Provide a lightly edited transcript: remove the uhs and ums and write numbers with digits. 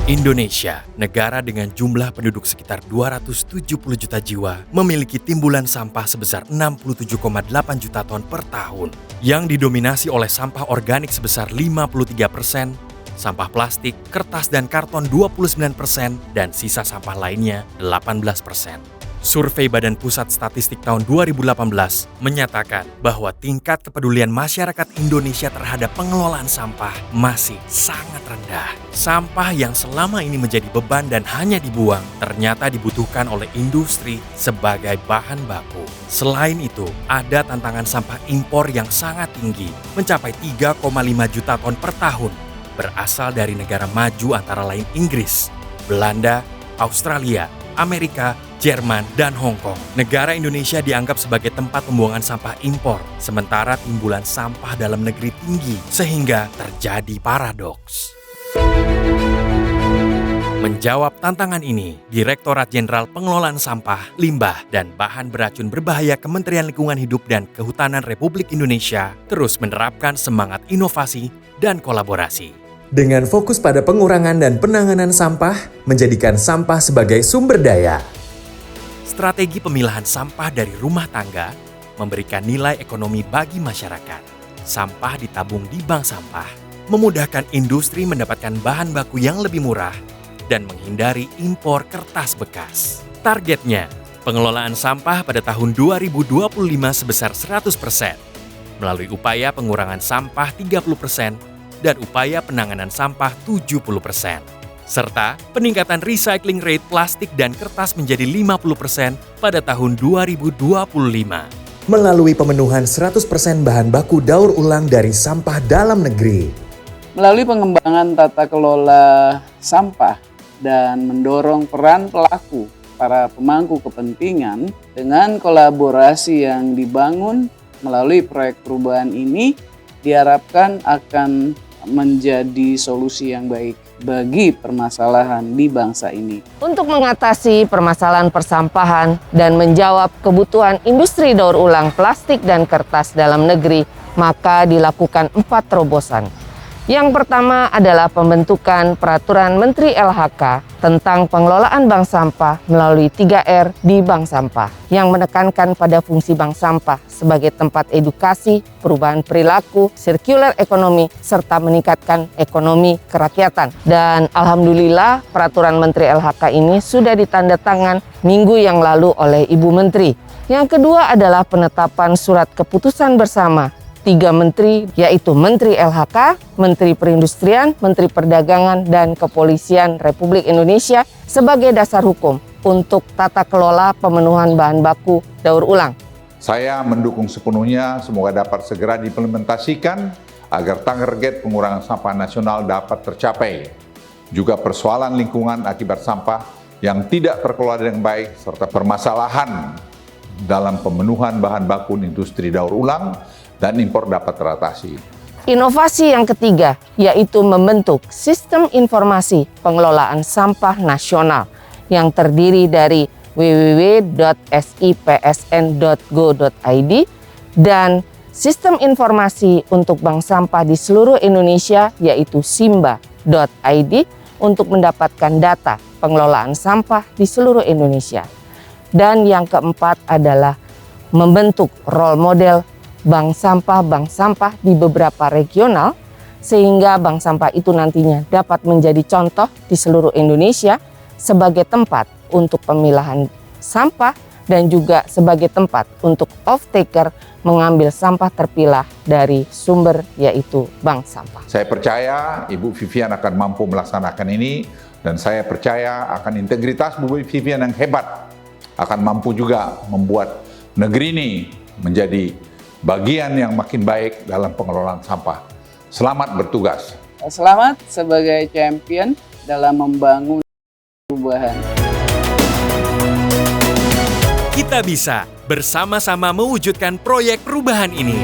Indonesia, negara dengan jumlah penduduk sekitar 270 juta jiwa, memiliki timbulan sampah sebesar 67,8 juta ton per tahun, yang didominasi oleh sampah organik sebesar 53%, sampah plastik, kertas dan karton 29%, dan sisa sampah lainnya 18%. Survei Badan Pusat Statistik tahun 2018 menyatakan bahwa tingkat kepedulian masyarakat Indonesia terhadap pengelolaan sampah masih sangat rendah. Sampah yang selama ini menjadi beban dan hanya dibuang ternyata dibutuhkan oleh industri sebagai bahan baku. Selain itu, ada tantangan sampah impor yang sangat tinggi, mencapai 3,5 juta ton per tahun, berasal dari negara maju antara lain Inggris, Belanda, Australia, Amerika, Jerman, dan Hong Kong. Negara Indonesia dianggap sebagai tempat pembuangan sampah impor, sementara timbulan sampah dalam negeri tinggi, sehingga terjadi paradoks. Menjawab tantangan ini, Direktorat Jenderal Pengelolaan Sampah, Limbah, dan Bahan Beracun Berbahaya Kementerian Lingkungan Hidup dan Kehutanan Republik Indonesia terus menerapkan semangat inovasi dan kolaborasi. Dengan fokus pada pengurangan dan penanganan sampah, menjadikan sampah sebagai sumber daya. Strategi pemilahan sampah dari rumah tangga memberikan nilai ekonomi bagi masyarakat. Sampah ditabung di bank sampah, memudahkan industri mendapatkan bahan baku yang lebih murah dan menghindari impor kertas bekas. Targetnya, pengelolaan sampah pada tahun 2025 sebesar 100%, melalui upaya pengurangan sampah 30% dan upaya penanganan sampah 70%. Serta peningkatan recycling rate plastik dan kertas menjadi 50% pada tahun 2025. Melalui pemenuhan 100% bahan baku daur ulang dari sampah dalam negeri. Melalui pengembangan tata kelola sampah dan mendorong peran pelaku, para pemangku kepentingan dengan kolaborasi yang dibangun melalui proyek perubahan ini diharapkan akan menjadi solusi yang baik bagi permasalahan di bangsa ini. Untuk mengatasi permasalahan persampahan dan menjawab kebutuhan industri daur ulang plastik dan kertas dalam negeri, maka dilakukan 4 terobosan. Yang pertama adalah pembentukan Peraturan Menteri LHK tentang pengelolaan bank sampah melalui 3R di bank sampah, yang menekankan pada fungsi bank sampah sebagai tempat edukasi, perubahan perilaku, circular ekonomi, serta meningkatkan ekonomi kerakyatan. Dan alhamdulillah Peraturan Menteri LHK ini sudah ditandatangan minggu yang lalu oleh Ibu Menteri. Yang kedua adalah penetapan surat keputusan bersama 3 menteri, yaitu Menteri LHK, Menteri Perindustrian, Menteri Perdagangan, dan Kepolisian Republik Indonesia sebagai dasar hukum untuk tata kelola pemenuhan bahan baku daur ulang. Saya mendukung sepenuhnya, semoga dapat segera diimplementasikan agar target pengurangan sampah nasional dapat tercapai. Juga persoalan lingkungan akibat sampah yang tidak terkelola dengan baik, serta permasalahan dalam pemenuhan bahan baku industri daur ulang dan impor dapat teratasi. Inovasi yang ketiga, yaitu membentuk Sistem Informasi Pengelolaan Sampah Nasional yang terdiri dari www.sipsn.go.id dan Sistem Informasi untuk Bank Sampah di seluruh Indonesia, yaitu simba.id, untuk mendapatkan data pengelolaan sampah di seluruh Indonesia. Dan yang keempat adalah membentuk role model bank sampah di beberapa regional, sehingga bank sampah itu nantinya dapat menjadi contoh di seluruh Indonesia sebagai tempat untuk pemilahan sampah dan juga sebagai tempat untuk off-taker mengambil sampah terpilah dari sumber, yaitu bank sampah. Saya percaya Ibu Vivian akan mampu melaksanakan ini, dan saya percaya akan integritas Bu Vivian yang hebat, akan mampu juga membuat negeri ini menjadi bagian yang makin baik dalam pengelolaan sampah. Selamat bertugas. Selamat sebagai champion dalam membangun perubahan. Kita bisa bersama-sama mewujudkan proyek perubahan ini.